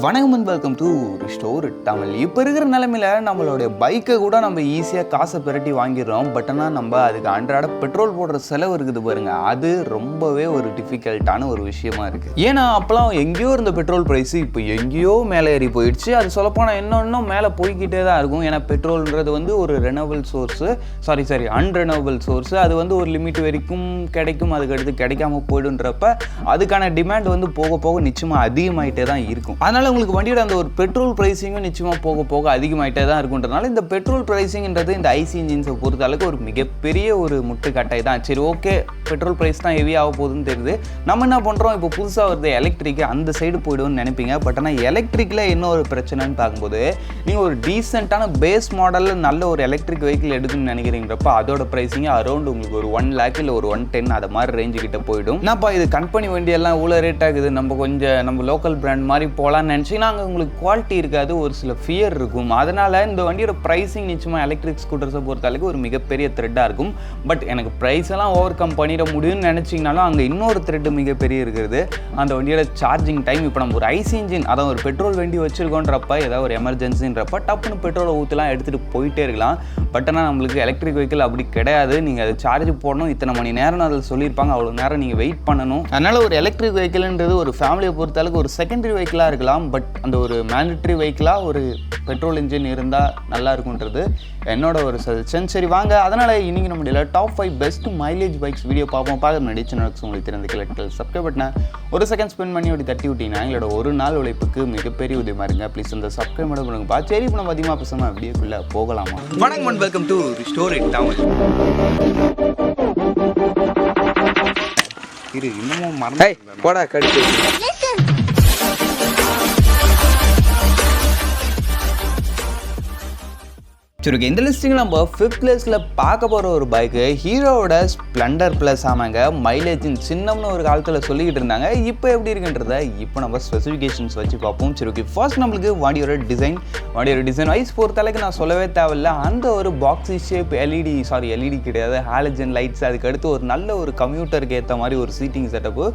வணக்கம் and welcome to restore Tamil. இப்போ இருக்கிற நிலைமையில் நம்மளுடைய பைக்கை கூட நம்ம ஈஸியாக காசை பிரட்டி வாங்கிடுறோம். பட் ஆனால் நம்ம அதுக்கு அன்றாட பெட்ரோல் போடுற செலவு இருக்குது பாருங்க, அது ரொம்பவே ஒரு டிஃபிகல்ட்டான ஒரு விஷயமா இருக்குது. ஏன்னா அப்போலாம் எங்கேயோ இருந்த பெட்ரோல் ப்ரைஸு இப்போ எங்கேயோ மேலே ஏறி போயிடுச்சு. அது சொல்லப்போனால் இன்னும் மேலே போய்கிட்டே தான் இருக்கும். ஏன்னா பெட்ரோல்ன்றது வந்து ஒரு ரெனவபிள் சோர்ஸு அன்ரெனவபிள் சோர்ஸு. அது வந்து ஒரு லிமிட் வரைக்கும் கிடைக்கும், அதுக்கடுத்து கிடைக்காம போய்டுன்றப்ப அதுக்கான டிமாண்ட் வந்து போக போக நிச்சயமாக அதிகமாகிட்டே தான் இருக்கும். அதனால் உங்களுக்கு வண்டியோட அந்த ஒரு பெட்ரோல் ப்ரைஸிங்கும் நிச்சயமாக போக போக அதிகமாகிட்டே தான் இருக்குன்றதுனால இந்த பெட்ரோல் ப்ரைஸிங்கிறது இந்த ஐசி இன்ஜின்ஸை பொறுத்த அளவுக்கு ஒரு மிகப்பெரிய ஒரு முட்டுக்கட்டை தான். சரி, ஓகே, பெட்ரோல் ப்ரைஸ் தான் ஹெவி ஆக போகுதுன்னு தெரியுது. நம்ம என்ன பண்ணுறோம், இப்போ புதுசாக வருது எலக்ட்ரிக்கு, அந்த சைடு போய்டுவோம்னு நினைப்பீங்க. பட் ஆனால் எலக்ட்ரிக்கில் என்ன ஒரு பிரச்சனைன்னு பார்க்கும்போது, நீங்கள் ஒரு டீசெண்டான பேஸ் மாடலில் நல்ல ஒரு எலக்ட்ரிக் வெஹிக்கிள் எடுக்கணும்னு நினைக்கிறீங்கிறப்ப அதோட ப்ரைஸிங் அரௌண்ட் உங்களுக்கு ஒரு 1 lakh இல்லை ஒரு 110 அது மாதிரி ரேஞ்சு கிட்ட போய்டும். என்னப்பா இது கம்பெனி வண்டியெல்லாம் இவ்வளோ ரேட் ஆகுது, நம்ம லோக்கல் பிராண்ட் மாதிரி போகலான்னு நினச்சிங்கன்னா அங்கே உங்களுக்கு குவாலிட்டி இருக்காது, ஒரு சில ஃபியர் இருக்கும். அதனால் இந்த வண்டியோட ப்ரைஸிங் நிச்சயமாக எலக்ட்ரிக் ஸ்கூட்டர்ஸை பொறுத்தளவுக்கு ஒரு மிகப்பெரிய த்ரெட்டாக இருக்கும். பட் எனக்கு ப்ரைஸ் எல்லாம் ஓவர் கம் பண்ணிட முடியும்னு நினச்சிங்கனாலும் அங்கே இன்னொரு த்ரெட்டு மிகப்பெரிய இருக்கிறது, அந்த வண்டியோட சார்ஜிங் டைம். இப்போ நம்ம ஒரு ஐசி இன்ஜின், அதான் ஒரு பெட்ரோல் வண்டி வச்சுருக்கோன்றப்ப ஏதாவது ஒரு எமர்ஜென்சின்றப்ப டப்புன்னு பெட்ரோலை ஊற்றலாம், எடுத்துகிட்டு போயிட்டே இருக்கலாம். பட் ஆனால் நம்மளுக்கு எலக்ட்ரிக் வெஹிக்கிள் அப்படி கிடையாது. நீங்கள் அதை சார்ஜ் போடணும், இத்தனை மணி நேரம் அதில் சொல்லியிருப்பாங்க, அவ்வளோ நேரம் நீங்கள் வெயிட் பண்ணணும். அதனால் ஒரு எலக்ட்ரிக் வெஹிக்கிள்ன்றது ஒரு ஃபேமிலியை பொறுத்தளவுக்கு ஒரு செகண்டரி வெஹிக்கிளாக இருக்கலாம். பட் அந்த ஒரு மேண்டட்ரி வெஹிக்கிளாக ஒரு பெட்ரோல் இன்ஜின் இருந்தால் நல்லா இருக்குன்றது என்னோட ஒரு சஜஷன். சரி வாங்க, அதனால் இன்றைக்கி நம்மளுடைய top 5 best mileage bikes video பார்ப்போம். பார்க்க முன்னாடி சேனலுக்கு உங்களுக்கு தெரிந்த கிளட்டல் சப்ஸ்கிரைப் பட்டனை ஒரு செகண்ட் ஸ்பெண்ட் பண்ணி அப்படி தட்டி விட்டீங்கன்னா எங்களோட ஒரு நாள் உழைப்புக்கு மிகப்பெரிய உதவியாக இருங்க. ப்ளீஸ் அந்த சப்ஸ்கிரைப் மட்டும் பண்ணுங்கப்பா. சரி, இப்போ நம்ம அதிகமாக பேசாமல் வீடியோக்குள்ளே போகலாமா? வணக்கம் and welcome to restore Tamil. இது இன்னமும் மறந்து போடா கடிச்சு. சரி, ஓகே, இந்த லிஸ்டிங்கில் நம்ம 5th பிளேஸில் பார்க்க போகிற ஒரு பைக்கு ஹீரோவோட ஸ்ப்ளெண்டர் ப்ளஸ். ஆமாங்க, மைலேஜின் சின்னம்னு ஒரு காலத்தில் சொல்லிக்கிட்டு இருந்தாங்க. இப்போ எப்படி இருக்குன்றத இப்போ நம்ம ஸ்பெசிஃபிகேஷன்ஸ் வச்சு பார்ப்போம். சரி, ஓகே, ஃபர்ஸ்ட் நம்மளுக்கு வண்டியோட டிசைன் வைஸ் பொறுத்தளவுக்கு நான் சொல்லவே தேவையில்லை. அந்த ஒரு பாக்ஸி ஷேப் எல்இடி கிடையாது, ஹாலஜன் லைட்ஸ், அதுக்கடுத்து ஒரு நல்ல ஒரு கம்யூட்டருக்கு ஏற்ற மாதிரி ஒரு சீட்டிங் செட்டப்பு,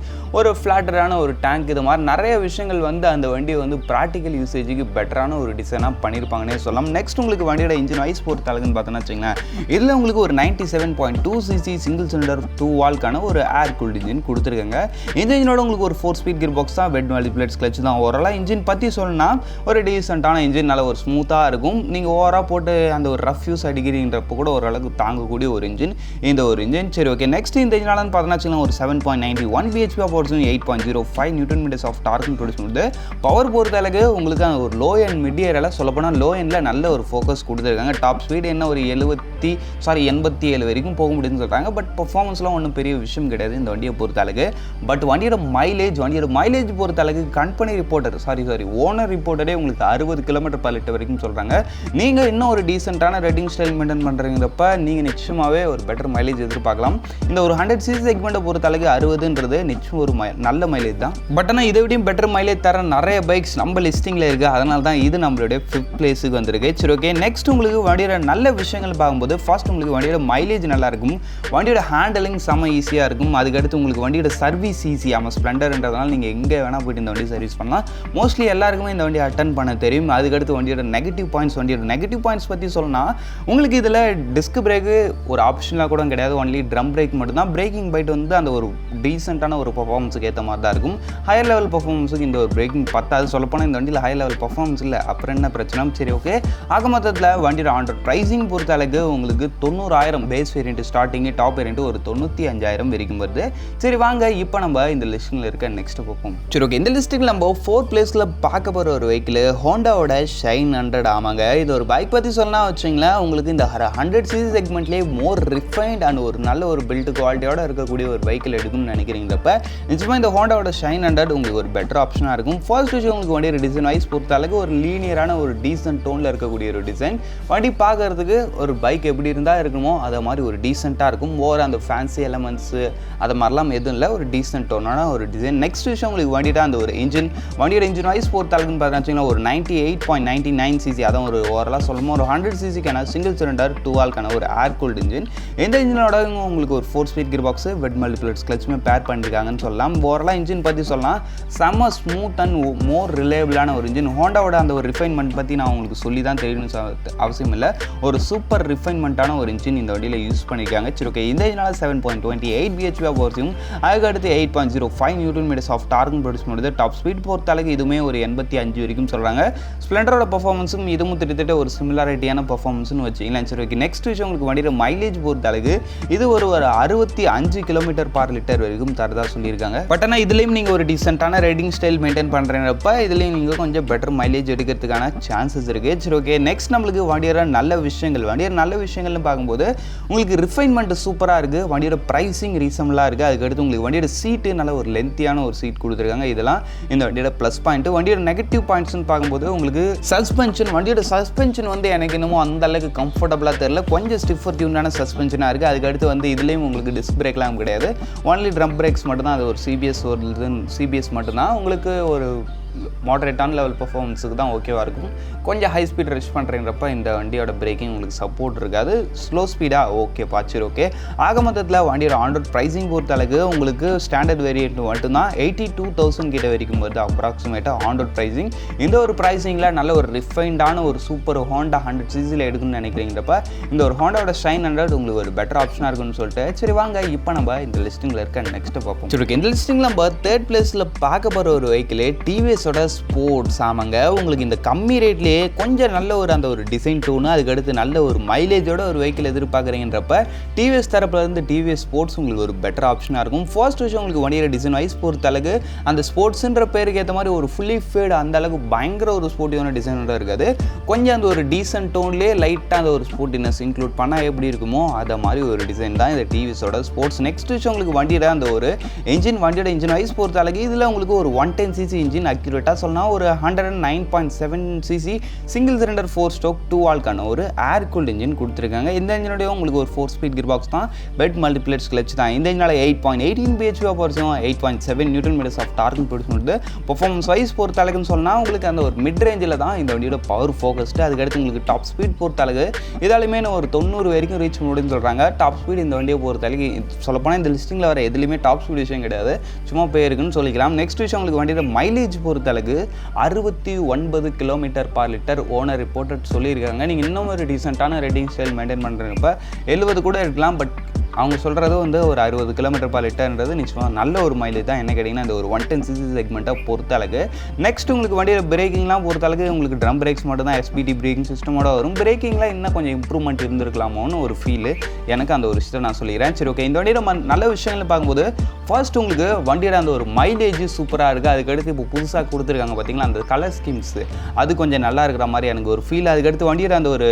ஒரு ஃப்ளாட்டரான ஒரு டேங்க், இது மாதிரி நிறைய விஷயங்கள் வந்து அந்த வண்டியை வந்து ப்ராக்டிக்கல் யூசேஜுக்கு பெட்டரான ஒரு டிசைனாக பண்ணியிருப்பாங்கன்னே சொல்லலாம். நெக்ஸ்ட் உங்களுக்கு வண்டியோட இன்ஜின் வைஸ் பொறுத்த அளவுன்னு பார்த்தோன்னா வச்சுங்களேன், இதில் உங்களுக்கு ஒரு 97.2 cc சிங்கிள் சிலிண்டர் 2 வால்க்கான ஒரு ஏர் கூல்டு இன்ஜின் கொடுத்துருக்காங்க. இந்த இன்ஜினோட உங்களுக்கு ஒரு 4 ஸ்பீட் கியர் பாக்ஸ் தான், வெட் மல்டிப்ளேட்ஸ் கிளச் தான். ஓவராலாக இன்ஜின் பற்றி சொல்லணும்னா ஒரு டீசெண்டான இன்ஜின், நல்ல ஒரு ஸ்மூத்தாக இருக்கும். நீங்கள் ஓவராக போட்டு அந்த ஒரு ரஃப் யூஸ் அடிக்கிறீங்கிறப்ப கூட ஓரளவுக்கு தாங்கக்கூடிய ஒரு இன்ஜின் இந்த ஒரு இன்ஜின். சரி, ஓகே, நெக்ஸ்ட் இந்த இன்ஜினாலன்னு பார்த்தோன்னா வச்சுக்கலாம் ஒரு 7.91 bhp பவர்ஸும் 8.05 Nm ஆஃப் டார்க்கும் ப்ரொடியூஸ் பண்ணுது. பவர் பொறுத்த அளவுக்கு உங்களுக்கு ஒரு லோ அண்ட் மிட் ஏரியாவில் சொல்லப்போனால் லோ எண்டில் நல்ல ஒரு ஃபோக்கஸ் கொடுத்துருக்காங்க. டாப் ஸ்பீடு என்ன ஒரு 87 வரைக்கும் போக முடியும்னு சொல்கிறாங்க. பட் பர்ஃபார்மன்ஸ்லாம் ஒன்றும் பெரிய விஷயம் கிடையாது இந்த வண்டியை பொறுத்த அளவுக்கு. பட் வண்டியோட மைலேஜ் பொறுத்த அளவுக்கு கம்பெனி ரிப்போர்ட்டர் ஓனர் ரிப்போர்ட்டரே உங்களுக்கு 60 km/lit வரைக்கும் சொல்கிறாங்க. நீங்கள் இன்னும் ஒரு டீசெண்டான ரைடிங் ஸ்டைல் மெயின்டைன் பண்ணுறீங்கிறப்ப நீங்கள் நிச்சயமாகவே ஒரு பெட்டர் மைலேஜ் எதிர்பார்க்கலாம். இந்த ஒரு 100cc செக்மெண்ட்டை பொறுத்த அளவுக்கு 60ன்றது நிச்சயம் ஒரு நல்ல மைலேஜ் தான். பட் ஆனால் இதை விடையும் பெட்டர் மைலேஜ் தர நிறைய பைக்ஸ் நம்ம லிஸ்டிங்கில் இருக்குது. அதனால தான் இது நம்மளுடைய 5th பிளேஸுக்கு வந்திருக்கு. சரி, ஓகே, நெக்ஸ்ட் உங்களுக்கு வண்டியோட நல்ல விஷயங்கள் பார்க்கும்போது ஃபர்ஸ்ட் உங்களுக்கு வண்டியோட மைலேஜ் நல்லா இருக்கும், வண்டியோட ஹேண்டலிங் செம்ம ஈஸியாக இருக்கும். அதுக்கடுத்து உங்களுக்கு வண்டியோட சர்வீஸ் ஈஸி. ஆமாம், ஸ்ப்ளெண்டர்ன்றதுனால நீங்கள் எங்கே வேணால் போய்ட்டு இந்த வண்டி சர்வீஸ் பண்ணலாம். மோஸ்ட்லி எல்லாருக்குமே இந்த வண்டியை அட்டன் பண்ண தெரியும். அதுக்கடுத்து வண்டியோட நெகட்டிவ் பாயிண்ட்ஸ் பற்றி சொல்லணும்னா உங்களுக்கு இதில் டிஸ்க் பிரேக்கு ஒரு ஆப்ஷனாக கூட கிடையாது, ஒன்லி ட்ரம் பிரேக் மட்டும்தான். பிரேக்கிங் பைட் வந்து அந்த ஒரு டீசெண்டான ஒரு பர்ஃபார்மன்ஸுக்கு ஏற்ற மாதிரி தான் இருக்கும். ஹையர் லெவல் பர்ஃபார்மன்ஸுக்கு இந்த ஒரு பிரேக்கிங் பத்தாது. சொல்லப்போனால் இந்த வண்டியில் ஹை லெவல் பர்ஃபார்மன்ஸ் இல்லை, அப்புறம் என்ன பிரச்சனை? சரி, ஓகே, ஆக மொத்தத்தில் வண்டியோட ஆண்ட்ராய்ட் ப்ரைஸிங் பொறுத்த அளவுக்கு உங்களுக்கு 90,000 base variant starting, top variant ஒரு 95,000 வரைக்கும் வருது. சரி வாங்க, இப்போ நம்ம இந்த லிஸ்ட்டில் இருக்க நெக்ஸ்ட் பார்ப்போம். சரி, ஓகே, இந்த லிஸ்ட்டுக்கு நம்ம 4th பிளேஸில் பார்க்க போகிற ஒரு வெஹிக்கிள் ஹோண்டாவோட ஷைன் 100. ஆமாங்க, இது ஒரு பைக் பற்றி சொன்னா வச்சுங்களேன், உங்களுக்கு இந்த 100cc செக்மெண்ட்லேயே மோர் ரிஃபைன்ட் அண்ட் ஒரு நல்ல ஒரு பில்ட் குவாலிட்டியோட இருக்கக்கூடிய ஒரு வெஹிக்கிள் எடுக்கும்னு நினைக்கிறீங்கிறப்ப நிச்சயமாக இந்த ஹோண்டாவோட ஷைன் 100 உங்களுக்கு ஒரு பெட்டர் ஆப்ஷனாக இருக்கும். ஃபர்ஸ்ட் விஷயம் உங்களுக்கு வண்டியோட டிசைன் வைஸ் பொறுத்த அளவுக்கு ஒரு லீனியரான ஒரு டீசென்ட் டோனில் இருக்கக்கூடிய ஒரு டிசைன். வண்டி பார்க்குறதுக்கு ஒரு பைக் எப்படி இருந்தால் இருக்கணுமோ அதை மாதிரி ஒரு டீசெண்டாக இருக்கும். ஓவர் அந்த ஃபேன்சி எலமெண்ட்ஸு அது மாதிரிலாம் எதுவும் இல்லை, ஒரு டீசென்ட் டோனான ஒரு டிசைன். நெக்ஸ்ட் விஷயம் உங்களுக்கு வண்டியோட அந்த ஒரு வண்டியோட இன்ஜின் வைஸ் பொறுத்த அளவுக்குன்னு பார்த்தீங்கன்னா ஒரு 98.99 cc, அதான் ஒரு ஓவராலாக சொல்லணும் ஒரு 100 cc சிங்கிள் சிலிண்டர் 2 வால்க்கான ஒரு ஏர் கூல்டு இன்ஜின். இந்த இன்ஜினோட உங்களுக்கு ஒரு 4 ஸ்பீட் கியர் பாக்ஸ் வெட் மல்டிபிளேட்ஸ் கிளச்சுமே பேர் பண்ணியிருக்காங்கன்னு சொல்லலாம். ஓவராலாக இன்ஜின் பற்றி சொல்லலாம் செம்ம ஸ்மூத் அண்ட் மோர் ரிலேபிளான ஒரு இன்ஜின். ஹோண்டாவோட அந்த ஒரு ரிஃபைன்மெண்ட் பற்றி நான் உங்களுக்கு சொல்லி தான் தெரியணும்னு அவசியம் இல்லை, ஒரு சூப்பர் ரிஃபைன்மெண்ட்டான ஒரு இன்ஜின் இந்த வண்டியில் யூஸ் பண்ணியிருக்காங்க. சரி ஓகே, இந்த இன்ஜினால் 7.28 bhp பவர்ஸையும் அதுக்கடுத்து 8.05 நியூட்டன் மீட்டர்ஸ் ஆஃப் டார்க்கும் ப்ரொடியூஸ் பண்ணுறது. டாப் ஸ்பீட் பொறுத்த அளவுக்கு இதுவுமே ஒரு 85 வரைக்கும் சொல்கிறாங்க. ஸ்ப்ளெண்டரோட பர்ஃபார்மன்ஸும் இதுவும் கிட்டத்தட்ட ஒரு சிமிலாரிட்டியான பர்ஃபார்மன்ஸ்னு வச்சுக்கலாம். சரி ஓகே, நெக்ஸ்ட் விஷயம் உங்களுக்கு வண்டியோட மைலேஜ் பொறுத்த அளவுக்கு இது ஒரு 65 km/லிட்டர் வரைக்கும் தரதாக சொல்லியிருக்காங்க. பட் ஆனால் இதுலேயும் நீங்கள் ஒரு டீசெண்டான ரைடிங் ஸ்டைல் மெயின்டைன் பண்ணுறப்ப இதுலேயும் நீங்கள் கொஞ்சம் பெட்டர் மைலேஜ் எடுக்கிறதுக்கான சான்சஸ் இருக்குது. சரி ஓகே, நெக்ஸ்ட் நம்மளுக்கு வண்டியோட நல்ல விஷயங்கள்னு பார்க்கும்போது உங்களுக்கு ரிஃபைன்மெண்ட் சூப்பராக இருக்குது, வண்டியோட ப்ரைஸிங் ரீசனபிளாக இருக்குது. அதுக்கடுத்து உங்களுக்கு வண்டியோட சீட்டு நல்ல ஒரு லென்த்தியான ஒரு சீட் கொடுத்துருக்காங்க. இதெல்லாம் இந்த வண்டியோட ப்ளஸ் பாயிண்ட். வண்டியோட நெகட்டிவ் பாயிண்ட்ஸ்னு பார்க்கும்போது உங்களுக்கு வண்டியோட சஸ்பென்ஷன் வந்து எனக்கு என்னமோ அந்த அளவுக்கு கம்ஃபர்டபுளாக தெரியல, கொஞ்சம் ஸ்டிஃபர் டியூனான சஸ்பென்ஷனாக இருக்குது. அதுக்கடுத்து வந்து இதுலேயும் உங்களுக்கு டிஸ்க் பிரேக்லாம் கிடையாது, ஒன்லி ட்ரம் பிரேக்ஸ் மட்டும்தான். அது ஒரு சிபிஎஸ் மட்டும்தான். உங்களுக்கு ஒரு மாடரேட்டான லெவல் பர்ஃபார்மன்ஸுக்கு தான் ஓகேவாக இருக்கும். கொஞ்சம் ஹை ஸ்பீட் ரஷ் பண்ணுறப்ப இந்த வண்டியோட பிரேக்கிங் உங்களுக்கு சப்போர்ட் இருக்காது. ஸ்லோ ஸ்பீடாக ஓகே பாச்சிரு ஓகே. ஆக மொத்தத்தில் வண்டியோட ஆண்ட்ராய்ட் ப்ரைஸிங் பொறுத்த அளவுக்கு உங்களுக்கு ஸ்டாண்டர்ட் வேரியன்ட் மட்டும்தான் 82,000 கிட்ட வரைக்கும் வருது அப்ராக்சிமேட்டாக ஆண்ட்ராய்ட் ப்ரைஸிங். இந்த ஒரு ப்ரைஸிங்கில் நல்ல ஒரு ரிஃபைண்டான ஒரு சூப்பர் ஹோண்டா 100 cc எடுக்கணும்னு நினைக்கிறீங்கிறப்ப இந்த ஒரு ஹோண்டாவோட ஷைன் 100 உங்களுக்கு ஒரு பெட்டர் ஆப்ஷனாக இருக்குன்னு சொல்லிட்டு சரி வாங்க இப்போ நம்ம இந்த லிஸ்டிங்கில் இருக்க நெக்ஸ்ட்டு பார்ப்போம். சரி ஓகே, இந்த லிஸ்டிங்கில் நம்ம 3rd பிளேஸில் பார்க்க போகிற ஒரு வெஹிக்கிள் டிவிஎஸ் ஸ்போர்ட்ஸ். ஆமாங்க, உங்களுக்கு இந்த கம்மி ரேட்லேயே கொஞ்சம் நல்ல ஒரு அந்த ஒரு டிசைன் டோனு அதுக்கடுத்து நல்ல ஒரு மைலேஜோட ஒரு வெஹிக்கிள் எதிர்பார்க்குறீங்கன்றப்ப டிவிஎஸ் தரப்புல இருந்து டிவிஎஸ் ஸ்போர்ட்ஸ் உங்களுக்கு ஒரு பெட்டர் ஆப்ஷனாக இருக்கும். ஃபர்ஸ்ட் விஷயம் உங்களுக்கு வண்டியோட டிசைன் வைஸ் பொறுத்த அளவுக்கு அந்த ஸ்போர்ட்ஸுன்ற பேருக்கு ஏற்ற மாதிரி ஒரு ஃபுல்லி ஃபேட் அந்த அளவுக்கு பயங்கர ஒரு ஸ்போர்ட்டிவான டிசைனோட இருக்காது, கொஞ்சம் அந்த ஒரு டீசென்ட் டோன்லேயே லைட்டாக அந்த ஒரு ஸ்போர்ட்டினஸ் இன்க்ளூட் பண்ணால் எப்படி இருக்குமோ அதை மாதிரி ஒரு டிசைன் தான் இந்த டிவிஎஸோட ஸ்போர்ட்ஸ். நெக்ஸ்ட் விஷயம் உங்களுக்கு வண்டியோட அந்த ஒரு வண்டியோட இன்ஜின் வைஸ் பொறுத்த அளவுக்கு இதில் உங்களுக்கு ஒரு 110 cc இன்ஜின் அக்யூரேட்டாக சொன்னால் ஒரு 109.7 cc சிங்கிள் சிலிண்டர் 4 ஸ்ட்ரோக் 2 வால்க்கான ஒரு ஏர் கூல்டு இன்ஜின் கொடுத்துருக்காங்க. இந்த இன்ஜினோட உங்களுக்கு ஒரு 4 ஸ்பீட் கியர் பாக்ஸ் தான், பெட் மல்டிபிளேட்ஸ் கிளச் தான். இந்த இன்ஜினால 8.18 bhp பவர்ஸும் 8.7 நியூட்டன் மீட்டர்ஸ் ஆஃப் டார்க்கும் ப்ரொடியூஸ் பண்ணுது. பர்ஃபார்மன்ஸ் வைஸ் பொறுத்த அளவுக்குன்னு சொன்னால் உங்களுக்கு அந்த ஒரு மிட் ரேஞ்சில் தான் இந்த வண்டியோட பவர் ஃபோக்கஸ்டு. அதுக்கடுத்து உங்களுக்கு டாப் ஸ்பீட் பொறுத்த அளவு இதாலுமே ஒரு 90 வரைக்கும் ரீச் முடியும்னு சொல்கிறாங்க. டாப் ஸ்பீட் இந்த வண்டியை பொறுத்த அளவுக்கு சொல்லப்போனால் இந்த லிஸ்டிங்கில் வர எதுலையுமே டாப் ஸ்பீட் விஷயம் கிடையாது, சும்மா பேருக்குன்னு சொல்லிக்கலாம். நெக்ஸ்ட் விஷயம் உங்களுக்கு வண்டியோட மைலேஜ் பொறுத்த அளவுக்கு 69 km/லிட்டர் ஓனர் ரிப்போர்ட்டட் சொல்லியிருக்காங்க. நீங்கள் இன்னும் ஒரு டீசெண்டான ரைடிங் ஸ்டைல் மெயின்டைன் பண்ணுறப்ப 70 கூட இருக்கலாம், பட் அவங்க சொல்கிறது வந்து ஒரு 60 km/லிட்டர்ன்றது நிச்சயமாக நல்ல ஒரு மைலேஜ் தான். என்ன கேட்டிங்கன்னா இந்த ஒரு 110 cc செக்மெண்ட்டை பொறுத்த அளவுக்கு. நெக்ஸ்ட் உங்களுக்கு வண்டியோட பிரேக்கிங்லாம் பொறுத்த அளவுக்கு உங்களுக்கு ட்ரம் பிரேக்ஸ் மட்டும் தான் எஸ்பிடி பிரேக்கிங் சிஸ்டமோட வரும். பிரேக்கிங்கில் இன்னும் கொஞ்சம் இம்ப்ரூவ்மெண்ட் இருந்திருக்கலாமோன்னு ஒரு ஃபீல் எனக்கு அந்த ஒரு விஷயத்தை நான் சொல்லிக்கிறேன். சரி ஓகே, இந்த வண்டியோட நல்ல விஷயங்கள் பார்க்கும்போது ஃபர்ஸ்ட் உங்களுக்கு வண்டியோட அந்த ஒரு மைலேஜ் சூப்பராக இருக்குது. அதுக்கடுத்து இப்போ புதுசாக கொடுத்துருக்காங்க பார்த்தீங்களா அந்த கலர் ஸ்கீம்ஸ், அது கொஞ்சம் நல்லா இருக்கிற மாதிரி எனக்கு ஒரு ஃபீல். அதுக்கடுத்து வண்டியோட அந்த ஒரு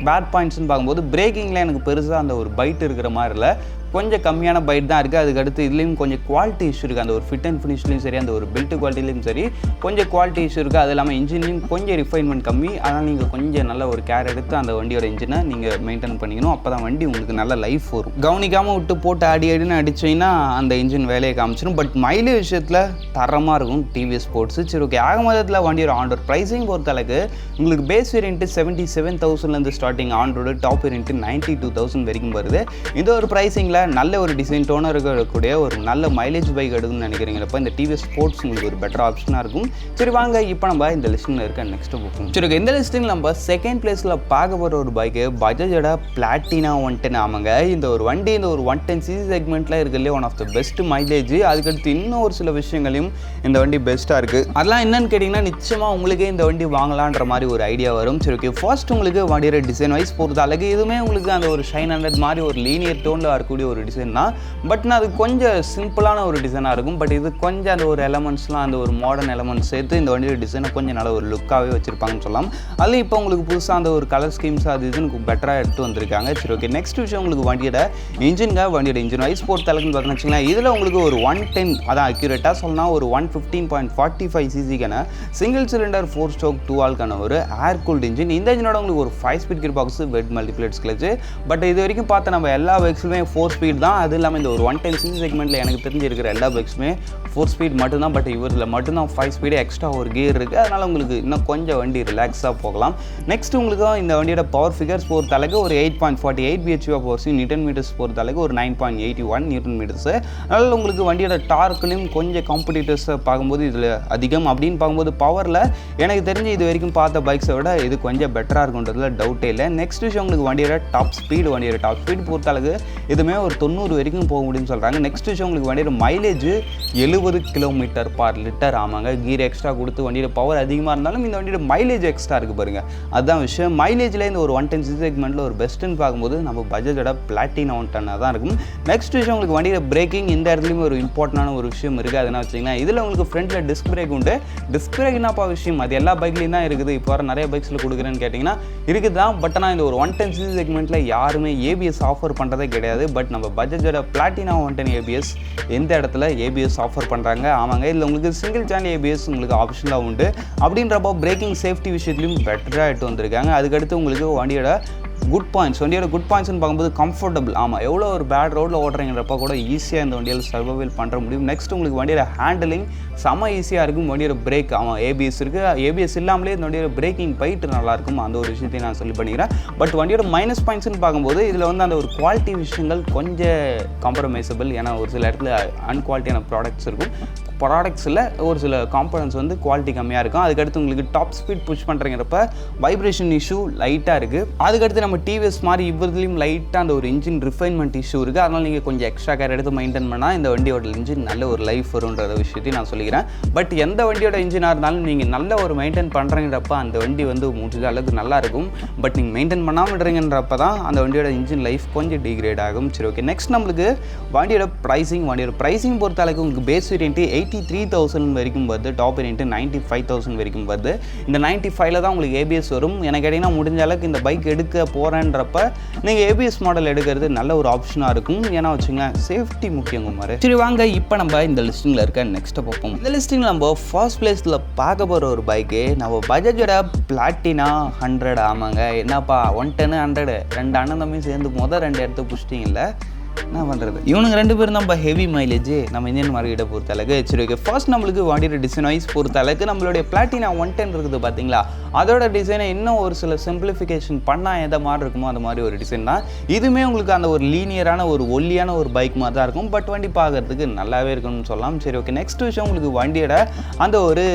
பேட் பாயிண்ட்ஸ்னு பார்க்கும்போது பிரேக்கிங்கில் எனக்கு பெருசாக அந்த ஒரு பைட் இருக்கிற மாதிரி இல்லை, கொஞ்சம் கம்மியான பைட் தான் இருக்குது. அதுக்கடுத்து இதுலேயும் கொஞ்சம் குவாலிட்டி இஷ்யூ இருக்குது, அந்த ஒரு ஃபிட் அண்ட் ஃபினிஷ்லையும் சரி அந்த ஒரு பில்ட் குவாலிட்டிலையும் சரி கொஞ்சம் குவாலிட்டி இஷ்யூ இருக்குது. அது இல்லாமல் இன்ஜின்லையும் கொஞ்சம் ரிஃபைன்மெண்ட் கம்மி. அதனால் நீங்கள் கொஞ்சம் நல்ல ஒரு கேர் எடுத்து அந்த வண்டியோட இன்ஜினை நீங்கள் மெயின்டைன் பண்ணிக்கணும், அப்போ தான் வண்டி உங்களுக்கு நல்ல லைஃப் வரும். கவனிக்காமல் விட்டு போட்டு அடின்னு அடிச்சிங்கன்னா அந்த இன்ஜின் வேலையை காமிச்சிடும். பட் மைலேஜ் விஷயத்தில் தரமாக இருக்கும் டிவிஎஸ் ஸ்போர்ட்ஸ். சரி ஓகே, ஆக மொத்தத்தில் வண்டியோட ஆண்ட்ராய்ட் ப்ரைஸிங் பொறுத்த அளவுக்கு உங்களுக்கு base variant 77,000 starting, Android top variant 92,000 வரைக்கும் வருது. இந்த ஒரு ப்ரைஸிங்கில் நல்ல ஒரு டிசைன் டோனர் இருக்கக்கூடிய ஒரு நல்ல மைலேஜ் பைக் எடுக்கணும்னு நினைக்கிறீங்களப்ப இந்த டிவிஎஸ் ஸ்போர்ட்ஸ் உங்களுக்கு ஒரு பெட்டர் ஆப்ஷனாக இருக்கும். சரி வாங்க இப்போ நம்ம இந்த லிஸ்ட்டில் இருக்க நெக்ஸ்ட் புக். சரி இந்த லிஸ்ட்டில் நம்ம 2nd பிளேஸில் பார்க்க போகிற ஒரு பைக்கு பஜாஜோட பிளாட்டினா 110. ஆமாங்க, இந்த ஒரு வண்டி இந்த ஒரு 110 cc செக்மெண்ட்டில் இருக்கிறதுலே one of the best mileage. அதுக்கடுத்து இன்னும் ஒரு சில விஷயங்களையும் இந்த வண்டி பெஸ்ட்டாக இருக்குது. அதெல்லாம் என்னன்னு கேட்டிங்கன்னா நிச்சயமாக உங்களுக்கே இந்த வண்டி வாங்கலான்ற மாதிரி ஒரு ஐடியா வரும். சரி ஓகே, ஃபர்ஸ்ட் உங்களுக்கு வண்டியோட டிசைன் வைஸ் பொறுத்த அளவுக்கு இதுவுமே உங்களுக்கு அந்த ஒரு ஷைன் 100 மாதிரி ஒரு லீனியர் டோனில் வரக்கூடிய ஒரு டிசைன் தான். பட் நான் அது கொஞ்சம் சிம்பிளான ஒரு டிசைனாக இருக்கும். பட் இது கொஞ்சம் அந்த ஒரு எலமெண்ட்ஸ்லாம் அந்த ஒரு மாடர்ன் எலமெண்ட்ஸ் சேர்த்து இந்த வண்டியோட டிசைனை கொஞ்சம் நல்ல ஒரு லுக்காகவே வச்சுருப்பாங்கன்னு சொல்லலாம். அதுலேயும் இப்போ உங்களுக்கு புதுசாக அந்த ஒரு கலர் ஸ்கீம்ஸ் அது இதுன்னு பெட்டராக எடுத்து வந்திருக்காங்க. சரி ஓகே, நெக்ஸ்ட் விஷயம் உங்களுக்கு வண்டியோட இன்ஜின் வைஸ் ஸ்போர்ட் தலைக்குன்னு பார்த்தீங்கன்னு வச்சுக்கலாம். இதில் உங்களுக்கு ஒரு 110 அதான் அக்யூரேட்டாக சொல்லலாம் ஒரு 115.45 சிசிக்கான சிங்கிள் சிலிண்டர் 4 ஸ்ட்ரோக் 2 ஆல்கான ஒரு ஏர் கூல்டு இன்ஜின். இந்த இன்ஜினோட உங்களுக்கு ஒரு 5 speed gear box wet multiplates clutch. But இது வரைக்கும் பார்த்த நம்ம எல்லா பைக்ஸுமே 4 ஸ்பீட் தான். அது இல்லாமல் இந்த ஒரு 110 சிசி செக்மெண்ட்டில் எனக்கு தெரிஞ்சிருக்கிற எல்லா பைக்ஸுமே 4 ஸ்பீட் மட்டும்தான். பட் இவரில் மட்டும்தான் 5 ஸ்பீடு எக்ஸ்ட்ரா ஒரு கியர் இருக்குது. அதனால் உங்களுக்கு இன்னும் கொஞ்சம் வண்டி ரிலாக்ஸாக போகலாம். நெக்ஸ்ட் உங்களுக்கு இந்த வண்டியோட பவர் ஃபிகர்ஸ் பொறுத்தளவுக்கு ஒரு 8.48 bhp பவர்ஸ், நியூட்டன் மீட்டர்ஸ் பொறுத்தளவுக்கு ஒரு 9.81 நியூட்டன் மீட்டர்ஸ். அதனால் உங்களுக்கு வண்டியோட டார்க்லையும் கொஞ்சம் காம்படிட்டர்ஸை பார்க்கும்போது இதில் அதிகம் அப்படின்னு பார்க்கும்போது பவரில் எனக்கு தெரிஞ்சு இது வரைக்கும் பார்த்த பைக்ஸை விட இது கொஞ்சம் பெட்டராக இருக்குன்றதுல டவுட்டே இல்லை. நெக்ஸ்ட் விஷயம் உங்களுக்கு வண்டியோட டாப் ஸ்பீடு பொறுத்தளவுக்கு இதுவுமே ஒரு 90 வரைக்கும் போக முடியும்னு சொல்கிறாங்க. நெக்ஸ்ட் விஷயம் உங்களுக்கு வண்டியோட மைலேஜ் 70 km/லிட்டர். ஆமாங்க, கீர் எக்ஸ்ட்ரா கொடுத்து வண்டியோட பவர் அதிகமாக இருந்தாலும் இந்த வண்டியோட மைலேஜ் எக்ஸ்ட்ரா இருக்குது பாருங்க. அதுதான் விஷயம். மைலேஜில் இந்த ஒரு 110 சிசி செக்மெண்ட்டில் ஒரு பெஸ்ட்டுன்னு பார்க்கும்போது நம்ம பஜாஜோட பிளாட்டினா 110 தான் இருக்கும். நெக்ஸ்ட் விஷயம் உங்களுக்கு வண்டியோட பிரேக்கிங் இந்த இடத்துலையும் ஒரு இம்பார்ட்டண்டான ஒரு விஷயம் இருக்குது. அது என்ன வச்சிங்கன்னா இதில் உங்களுக்கு ஃப்ரண்ட்டில் டிஸ்க் பிரேக் உண்டு. டிஸ்க் பிரேக் என்னப்பா விஷயம், அது எல்லா பைக்லையும் தான் இருக்குது. இப்போ வர நிறைய பைக்ஸில் கொடுக்குறேன்னு கேட்டிங்கன்னா இருக்குது தான். பட் ஆனால் இந்த ஒரு 110 சிசி செக்மெண்ட்டில் யாருமே ஏபிஎஸ் ஆஃபர் பண்ணுறதே கிடையாது. பட் நம்ம பஜாஜோட பிளாட்டினா 110 ஏபிஎஸ் எந்த இடத்துல ஏபிஎஸ் ஆஃபர் பண்ணுறாங்க. ஆமாங்க, இதில் உங்களுக்கு சிங்கிள் சேனல் ஏபிஎஸ் உங்களுக்கு ஆப்ஷனாக உண்டு. அப்படின்றப்போ பிரேக்கிங் சேஃப்டி விஷயத்துலையும் பெட்டராக எடுத்து வந்திருக்காங்க. அதுக்கடுத்து உங்களுக்கு வண்டியோட வண்டியோட குட் பாயிண்ட்ஸ்னு பார்க்கும்போது கம்ஃபர்டபுள். ஆமாம், எவ்வளோ ஒரு பேட் ரோட்டில் ஓட்டுறீங்கிறப்ப கூட ஈஸியாக இந்த வண்டியில் சர்வைவல் பண்ணுற முடியும். நெக்ஸ்ட் உங்களுக்கு வண்டியோட ஹேண்டலிங் செம ஈஸியாக இருக்கும். வண்டியோட பிரேக் ஏபிஎஸ் இருக்குது. ஏபிஎஸ் இல்லாமலே இந்த வண்டியோட பிரேக்கிங் போயிட்டு நல்லாயிருக்கும். அந்த ஒரு விஷயத்தையும் நான் சொல்லி பண்ணிக்கிறேன். பட் வண்டியோட மைனஸ் பாயிண்ட்ஸ்னு பார்க்கும்போது இதில் அந்த ஒரு குவாலிட்டி விஷயங்கள் கொஞ்சம் காம்ப்ரமைசபிள். ஏன்னா ஒரு சில இடத்துல அன்குவாலிட்டியான ப்ராடக்ட்ஸ் இருக்கும். ப்ராடக்ட்ஸில் ஒரு சில காம்பனன்ட்ஸ் குவாலிட்டி கம்மியாக இருக்கும். அதுக்கடுத்து உங்களுக்கு டாப் ஸ்பீட் புஷ் பண்ணுறங்கிறப்ப வைப்ரேஷன் இஷ்யூ லைட்டாக இருக்குது. அதுக்கடுத்து நம்ம டிவிஎஸ் மாதிரி இவர்லையும் லைட்டாக அந்த ஒரு இன்ஜின் ரிஃபைன்மெண்ட் இஷ்யூ இருக்குது. அதனால் நீங்கள் கொஞ்சம் எக்ஸ்ட்ரா கேர் எடுத்து மெயின்டைன் பண்ணால் இந்த வண்டியோட இன்ஜின் நல்ல ஒரு லைஃப் வரும்ன்ற விஷயத்தையும் நான் சொல்லிக்கிறேன். பட் எந்த வண்டியோட இன்ஜினாக இருந்தாலும் நீங்கள் நல்ல ஒரு மெயின்டைன் பண்ணுறங்கிறப்ப அந்த வண்டி முடிஞ்ச அளவுக்கு நல்லா இருக்கும். பட் நீங்கள் மெயின்டைன் பண்ணாமல் விடுறீங்கன்றப்ப தான் அந்த வண்டியோட இன்ஜின் லைஃப் கொஞ்சம் டிகிரேட் ஆகும். சரி ஓகே, நெக்ஸ்ட் நம்மளுக்கு வண்டியோட ப்ரைஸிங் பொறுத்த அளவுக்கு உங்களுக்கு பேஸ் வேரியன்ட் 83,000 வரைக்கும் வருது. டாப் வேரியன்ட் 95,000 வரைக்கும் வருது. இந்த 95ல் தான் உங்களுக்கு ஏபிஎஸ் வரும். எனக்கு கேட்டிங்கன்னா முடிஞ்ச அளவுக்கு இந்த பைக் எடுக்க போகிறேன்றப்ப நீங்கள் ஏபிஎஸ் மாடல் எடுக்கிறது நல்ல ஒரு ஆப்ஷனாக இருக்கும். ஏன்னா வச்சுங்க சேஃப்டி முக்கியம் குமார். சரி வாங்க, இப்போ நம்ம இந்த லிஸ்டிங்கில் இருக்க நெக்ஸ்ட்டை பார்ப்போம். இந்த லிஸ்டிங்கில் நம்ம ஃபர்ஸ்ட் பிளேஸில் பார்க்க போகிற ஒரு பைக்கு நம்ம பஜாஜோட பிளாட்டினா 100. ஆமாங்க, என்னப்பா 110 100 ரெண்டு அண்ணன் தம்பி சேர்ந்து ரெண்டு இடத்த புஷ்டிங்கல்ல, என்ன பண்ணுறது. இவனுங்க ரெண்டு பேரும் நம்ம ஹெவி மைலேஜ் நம்ம இந்தியன் மார்க்கெட்டை பொறுத்த அளவுக்கு. சரி ஓகே, ஃபர்ஸ்ட் நம்மளுக்கு வண்டியோட டிசைன் வைஸ் பொறுத்த அளவுக்கு நம்மளுடைய பிளாட்டினா 110 இருக்குது பார்த்தீங்களா, அதோட டிசைனை இன்னும் ஒரு சில சிம்பிளிஃபிகேஷன் பண்ணால் எந்த மாதிரி இருக்குமோ அந்த மாதிரி ஒரு டிசைன் தான். இதுவுமே உங்களுக்கு அந்த ஒரு லீனியரான ஒரு ஒல்லியான ஒரு பைக் மாதிரி தான் இருக்கும். பட் வண்டி பார்க்கறதுக்கு நல்லாவே இருக்கும்னு சொல்லலாம். சரி ஓகே, நெக்ஸ்ட் விஷயம் உங்களுக்கு வண்டியோட அந்த ஒரு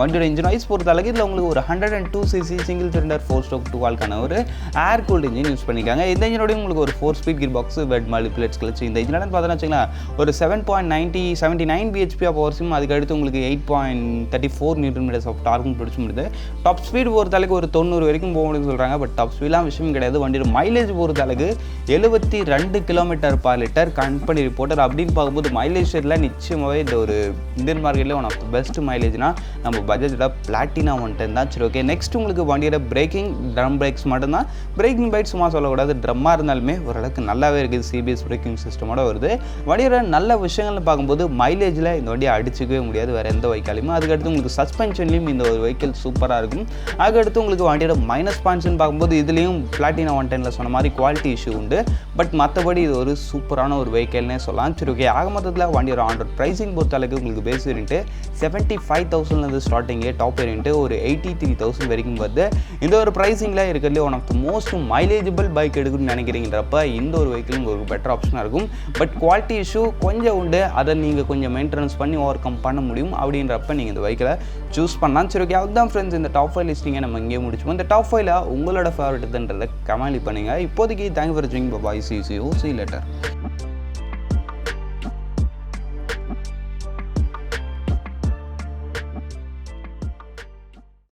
வண்டியோட இன்ஜின் வைஸ் பொறுத்த அளவுக்கு இதில் உங்களுக்கு ஒரு 102 cc சிங்கிள் சிலிண்டர் 4 ஸ்ட்ரோக் 2 ஆல்கான ஒரு ஏர் கூல்டு இன்ஜின் யூஸ் பண்ணிக்காங்க. இந்த இன்ஜினோட உங்களுக்கு ஒரு 4 speed gear box wet multiplates clutch. இந்த இன்ஜின் பார்த்தோன்னா வச்சுக்கலாம் ஒரு 7.79 bhp பவர்ஸும் அதுக்கடுத்து உங்களுக்கு 8.34 நியூட்டன் மீட்டர்ஸ் ஆஃப் டார்க்கும் பிடிச்சி முடியுது. டாப் ஸ்பீட் பொறுத்தளவுக்கு ஒரு 90 வரைக்கும் போக முடியும்னு சொல்கிறாங்க. பட் டாப் ஸ்பீட்லாம் விஷயம் கிடையாது. வண்டியோட மைலேஜ் பொறுத்தளவுக்கு 72 km/லிட்டர் கம்பெனி ரிப்போர்ட்டர். அப்படின்னு பார்க்கும்போது மைலேஜ் ஷேரில் நிச்சயமாகவே இந்த ஒரு இந்தியன் மார்க்கெட்டில் ஒன் ஆஃப் த பெஸ்ட் மைலேஜ்னா நம்ம பஜாஜோட பிளாட்டினா 110 தான். சரி ஓகே, நெக்ஸ்ட் உங்களுக்கு வண்டியோட பிரேக்கிங் ட்ரம் பிரேக்ஸ் மட்டும்தான். பிரேக்கிங் பைட் சும்மா சொல்லக்கூடாது, ட்ரம்மாக இருந்தாலுமே ஓரளவுக்கு நல்லாவே இருக்குது. சிபிஎஸ் பிரேக்கிங் சிஸ்டமோட வருது. வண்டியோட நல்ல விஷயங்கள்னு பார்க்கும்போது மைலேஜில் இந்த வண்டியை அடிச்சிக்கவே முடியாது வேறு எந்த வெஹிக்கலையுமே. அதுக்கடுத்து உங்களுக்கு சஸ்பென்ஷன்லையும் இந்த ஒரு வெஹிக்கிள் சூப்பராக இருக்கும். அதுக்கடுத்து உங்களுக்கு வண்டியோட மைனஸ் பாயிண்ட்ஸ்னு பார்க்கும்போது இதுலேயும் பிளாட்டினா 110ல் சொன்ன மாதிரி குவாலிட்டி இஷ்யூ உண்டு. பட் மற்றபடி இது ஒரு சூப்பரான ஒரு வெஹிக்கிள்னே சொல்லலாம். சரி ஓகே, ஆக மொத்தத்தில் வண்டியோட ஆண்டர் ப்ரைஸிங் பொறுத்த அளவுக்கு உங்களுக்கு பேஸ் வேரியன்ட் 75,000 ஸ்டார்டிங்கே, டாப் வேரியன்ட் ஒரு 83,000 வரைக்கும் வருது. இந்த ஒரு ப்ரைஸிங்கில் இருக்கிறதுலே one of the most mileageable bike எடுக்கணும்னு நினைக்கிறீங்கிறப்ப இந்த ஒரு வெஹிக்கிள் ஒரு பெட்டர் ஆப்ஷனாக இருக்கும். பட் குவாலிட்டி இஷ்யூ கொஞ்சம் உண்டு, அதை நீங்கள் கொஞ்சம் மெயின்டெனன்ஸ் பண்ணி ஓவர் கம் பண்ண முடியும். அப்படின்றப்ப நீங்கள் இந்த பைக்கில் சூஸ் பண்ணலாம். சரி ஓகே, அதுதான் ஃப்ரெண்ட்ஸ் இந்த டாப் 5 லிஸ்டிங்கை நம்ம இங்கே முடிச்சோம். இந்த டாப் 5ல் உங்களோட ஃபேவரட் இதுன்றதை கமெண்ட் பண்ணுங்கள். இப்போதைக்கு தேங்க்யூ ஃபார் வாட்சிங். பாய், see you later.